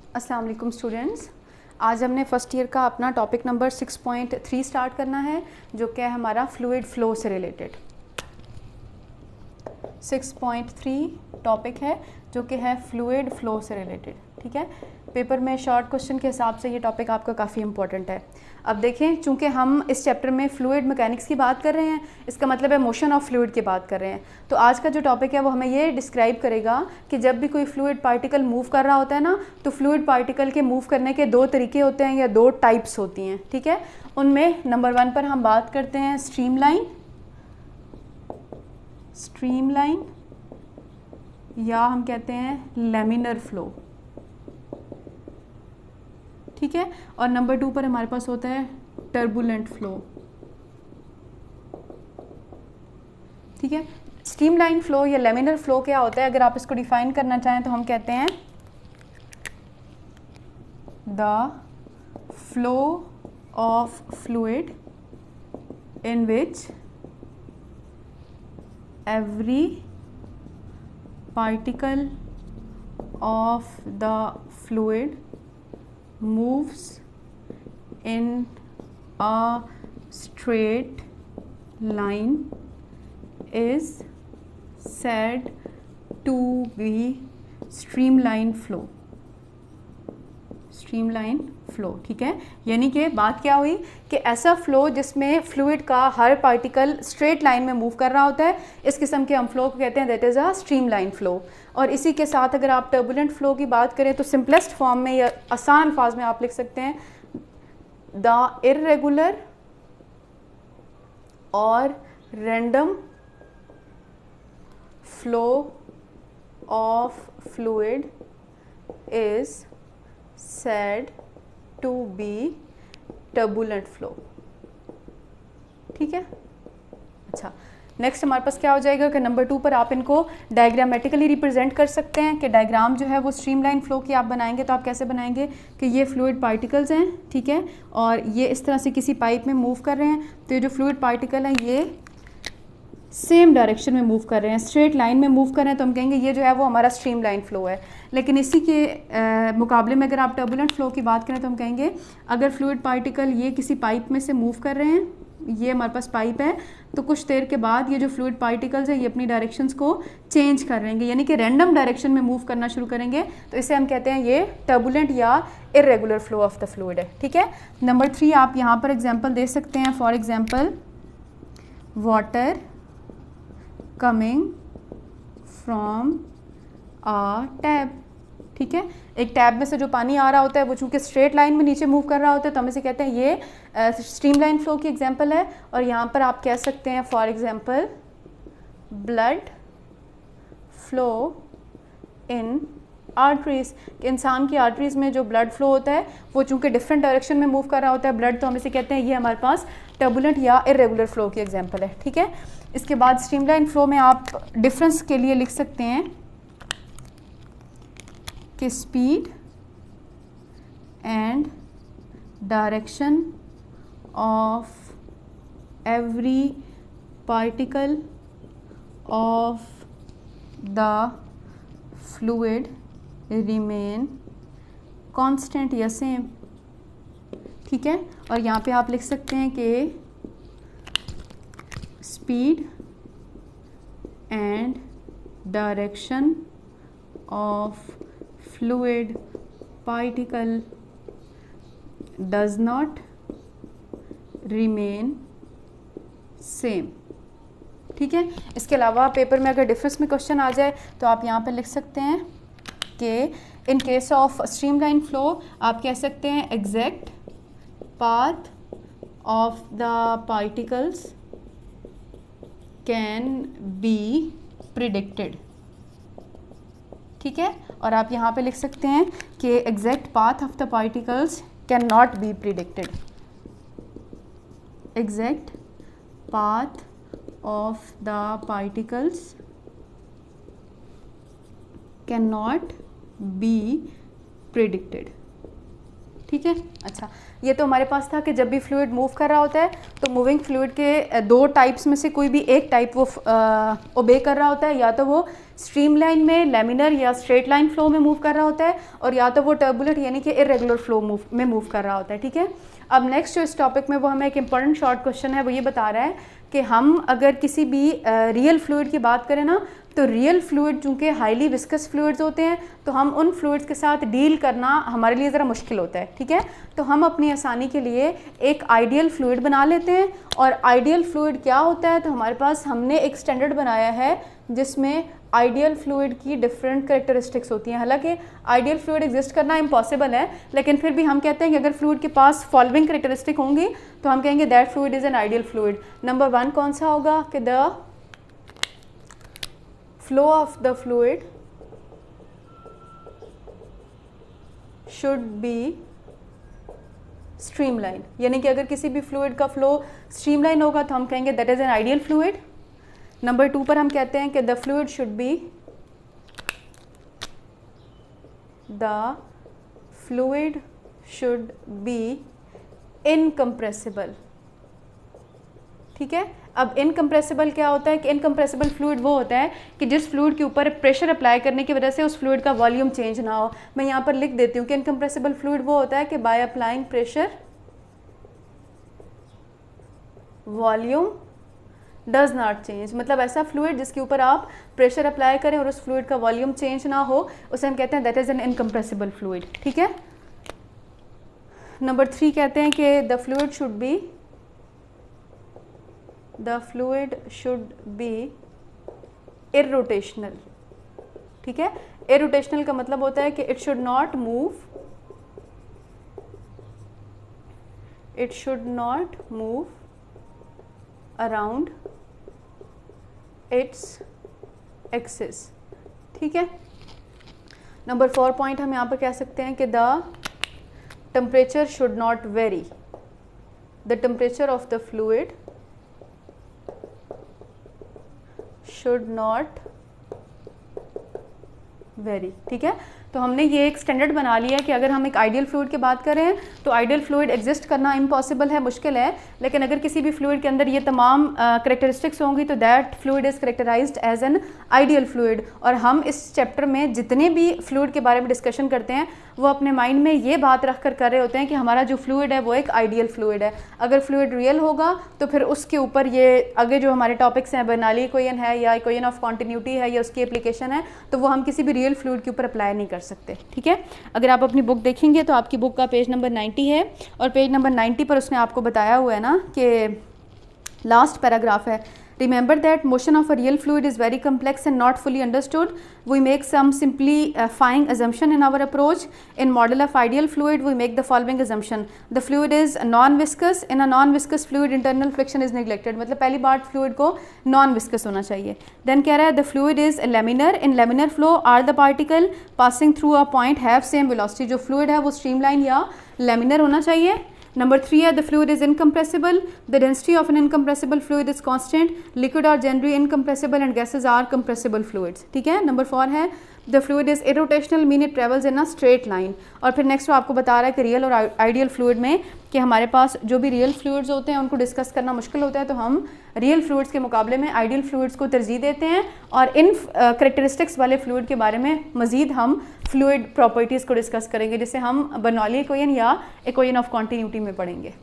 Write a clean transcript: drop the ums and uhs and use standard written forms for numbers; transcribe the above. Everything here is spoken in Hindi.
अस्सलाम वालेकुम स्टूडेंट्स। आज हमने फर्स्ट ईयर का अपना टॉपिक नंबर 6.3 स्टार्ट करना है, जो कि है हमारा फ्लूइड फ्लो से रिलेटेड। 6.3 टॉपिक है जो कि है फ्लूइड फ्लो से रिलेटेड। ठीक है, पेपर में शॉर्ट क्वेश्चन के हिसाब से ये टॉपिक आपका काफ़ी इंपॉर्टेंट है। अब देखें, चूंकि हम इस चैप्टर में फ्लूइड मैकेनिक्स की बात कर रहे हैं, इसका मतलब है मोशन ऑफ फ्लूइड की बात कर रहे हैं। तो आज का जो टॉपिक है वो हमें ये डिस्क्राइब करेगा कि जब भी कोई फ्लूइड पार्टिकल मूव कर रहा होता है ना, तो फ्लूइड पार्टिकल के मूव करने के दो तरीके होते हैं या दो टाइप्स होती हैं। ठीक है, उनमें नंबर 1 पर हम बात करते हैं स्ट्रीमलाइन या हम कहते हैं लैमिनर फ्लो। ठीक है, और नंबर 2 पर हमारे पास होता है टर्बुलेंट फ्लो। ठीक है, स्ट्रीमलाइन फ्लो या लैमिनर फ्लो क्या होता है, अगर आप इसको डिफाइन करना चाहें तो हम कहते हैं the flow of fluid in which every particle of the fluid moves in a straight line is said to be streamline flow। Streamline flow. ठीक है, यानी कि बात क्या हुई कि ऐसा फ्लो जिसमें फ्लूइड का हर पार्टिकल स्ट्रेट लाइन में मूव कर रहा होता है, इस किस्म के हम फ्लो को कहते हैं that is a streamline flow. और इसी के साथ अगर आप टर्बुलेंट फ्लो की बात करें तो सिंपलेस्ट फॉर्म में या आसान अल्फाज में आप लिख सकते हैं द इर्रेगुलर और random flow of fluid is said to be turbulent flow। ठीक है, अच्छा, नेक्स्ट हमारे पास क्या हो जाएगा कि नंबर 2 पर आप इनको डायग्रामेटिकली रिप्रेजेंट कर सकते हैं कि डायग्राम जो है वो स्ट्रीमलाइन फ्लो की आप बनाएंगे तो आप कैसे बनाएंगे कि ये फ्लूइड पार्टिकल्स हैं। ठीक है, और ये इस तरह से किसी पाइप में मूव कर रहे हैं, तो ये जो फ्लूइड पार्टिकल हैं ये सेम डायरेक्शन में मूव कर रहे हैं, स्ट्रेट लाइन में मूव कर रहे हैं, तो हम कहेंगे ये जो है वो हमारा स्ट्रीमलाइन फ्लो है। लेकिन इसी के मुकाबले में अगर आप टर्बुलेंट फ्लो की बात करें तो हम कहेंगे अगर फ्लूइड पार्टिकल ये किसी पाइप में से मूव कर रहे हैं, ये हमारे पास पाइप है, तो कुछ देर के बाद ये जो फ्लूइड पार्टिकल्स हैं ये अपनी डायरेक्शंस को चेंज कर रहेंगे, यानी कि रैंडम डायरेक्शन में मूव करना शुरू करेंगे, तो इसे हम कहते हैं ये टर्बुलेंट या irregular flow of the fluid है। ठीक है, नंबर 3 आप यहाँ पर एग्जाम्पल दे सकते हैं, for example water coming from a tap. ठीक है, एक टैब में से जो पानी आ रहा होता है वो चूंकि स्ट्रेट लाइन में नीचे मूव कर रहा होता है, तो हम इसे कहते हैं ये स्ट्रीमलाइन फ्लो की एग्जांपल है। और यहाँ पर आप कह सकते हैं for example blood flow in arteries. इंसान की आर्टरीज में जो ब्लड फ्लो होता है वो चूंकि डिफरेंट डायरेक्शन में मूव कर रहा होता है ब्लड, तो हम इसे कहते हैं ये हमारे पास टर्बुलेंट या इर्रेगुलर फ्लो की एग्जांपल है। ठीक है, इसके बाद स्ट्रीमलाइन फ्लो में आप डिफरेंस के लिए लिख सकते हैं कि speed and direction of every particle of the fluid remain constant या सेम। ठीक है, और यहाँ पे आप लिख सकते हैं कि speed and direction of fluid particle does not remain same. ठीक है, इसके अलावा पेपर में अगर डिफरेंस में क्वेश्चन आ जाए तो आप यहाँ पर लिख सकते हैं कि in case of streamline flow आप कह सकते हैं exact path of the particles can be predicted. ठीक है, और आप यहाँ पे लिख सकते हैं कि exact path of the particles can not be predicted. Exact path of the particles can not be predicted. ठीक है। अच्छा, ये तो हमारे पास था कि जब भी फ्लूइड मूव कर रहा होता है तो मूविंग फ्लूइड के दो टाइप्स में से कोई भी एक टाइप वो ओबे कर रहा होता है, या तो वो स्ट्रीमलाइन में लैमिनर या स्ट्रेट लाइन फ्लो में मूव कर रहा होता है, और या तो वो टर्बुलेंट यानी कि इरेगुलर फ्लो में मूव कर रहा होता है। ठीक है। अब नेक्स्ट जो इस टॉपिक में वो हमें एक इंपॉर्टेंट शॉर्ट क्वेश्चन है, वो ये बता रहा है कि हम अगर किसी भी रियल फ्लूइड की बात करें ना, तो रियल फ्लूइड चूँकि हाईली विस्कस फ्लूइड्स होते हैं, तो हम उन फ्लूइड्स के साथ डील करना हमारे लिए ज़रा मुश्किल होता है। ठीक है। तो हम अपनी आसानी के लिए एक आइडियल फ्लूइड बना लेते हैं। और आइडियल फ्लूइड क्या होता है, तो हमारे पास हमने एक स्टैंडर्ड बनाया है जिसमें आइडियल फ्लूइड की डिफरेंट करेक्टरिस्टिक्स होती हैं। हालांकि आइडियल फ्लूइड एग्जिस्ट करना इम्पॉसिबल है, लेकिन फिर भी हम कहते हैं कि अगर फ्लूइड के पास फॉलोइंग करेक्टरिस्टिक होंगी तो हम कहेंगे that fluid is an ideal fluid. Number 1 कौन सा होगा कि the flow of the fluid should be streamline, यानी कि अगर किसी भी फ्लूइड का फ्लो स्ट्रीमलाइन होगा तो हम कहेंगे that is an ideal fluid. Number 2 पर हम कहते हैं कि the fluid should be incompressible. ठीक है। अब इनकम्प्रेसिबल क्या होता है कि इनकम्प्रेसिबल फ्लूइड वो होता है कि जिस फ्लूइड के ऊपर प्रेशर अप्लाई करने की वजह से उस फ्लूइड का वॉल्यूम चेंज ना हो। मैं यहाँ पर लिख देती हूँ कि इनकम्प्रेसिबल फ्लूइड वो होता है कि by applying pressure volume does not change, मतलब ऐसा फ्लूइड जिसके ऊपर आप प्रेशर अप्लाई करें और उस फ्लूइड का वॉल्यूम चेंज ना हो, उसे हम कहते हैं that is an incompressible fluid. ठीक है। नंबर 3 कहते हैं कि द फ्लूइड शुड बी इररोटेशनल। ठीक है। इररोटेशनल का मतलब होता है कि it should not move around its axis. ठीक है। नंबर 4 पॉइंट हम यहाँ पर कह सकते हैं कि the temperature should not very, the temperature of the fluid should not very. ठीक है। तो हमने ये एक स्टैंडर्ड बना लिया है कि अगर हम एक आइडियल फ्लूइड की बात करें तो आइडियल फ्लूइड एग्जिस्ट करना इम्पॉसिबल है, मुश्किल है, लेकिन अगर किसी भी फ्लूइड के अंदर ये तमाम करेक्टरिस्टिक्स होंगी तो that fluid is characterised as an ideal fluid. और हम इस चैप्टर में जितने भी फ्लूइड के बारे में डिस्कशन करते हैं वो अपने माइंड में ये बात रख कर रहे होते हैं कि हमारा जो फ्लूइड है वो एक आइडियल फ्लूइड है। अगर फ्लूइड रियल होगा तो फिर उसके ऊपर ये आगे जो हमारे टॉपिक्स हैं, बर्नौली इक्वेशन है या इक्वेशन ऑफ कॉन्टिन्यूटी है या उसकी एप्लीकेशन है, तो वो हम किसी भी रियल फ्लूइड के ऊपर अप्लाई नहीं कर सकते। ठीक है। अगर आप अपनी बुक देखेंगे तो आपकी बुक का पेज नंबर 90 है, और पेज नंबर 90 पर उसने आपको बताया हुआ है ना कि लास्ट पैराग्राफ है, remember that motion of a real fluid is very complex and not fully understood. We make some simplifying assumption in our approach. In model of ideal fluid we make the following assumption: the fluid is non-viscous. In a non-viscous fluid internal friction is neglected, मतलब पहली बात फ्लूइड को non-viscous होना चाहिए। Then कह रहा है the fluid is laminar. In laminar flow are the particle passing through a point have same velocity. जो फ्लूइड है वो streamline या laminar होना चाहिए। नंबर 3 है the fluid is incompressible, the density of an incompressible fluid is constant, liquid are generally incompressible and gases are compressible fluids. ठीक है। नंबर 4 है the fluid is irrotational, mean it travels in a straight line. और फिर नेक्स्ट वो आपको बता रहा है कि रियल और आइडियल फ्लूइड में कि हमारे पास जो भी रियल फ्लूइड्स होते हैं उनको डिस्कस करना मुश्किल होता है, तो हम रियल फ्लूइड्स के मुकाबले में आइडियल फ्लूइड्स को तरजीह देते हैं, और इन करेक्टरिस्टिक्स वाले फ्लूइड के बारे में मजीद हम फ्लूइड प्रॉपर्टीज़ को डिस्कस करेंगे, जिसे हम बर्नौली इक्वेशन या इक्वेशन ऑफ कॉन्टिन्यूटी में पढ़ेंगे।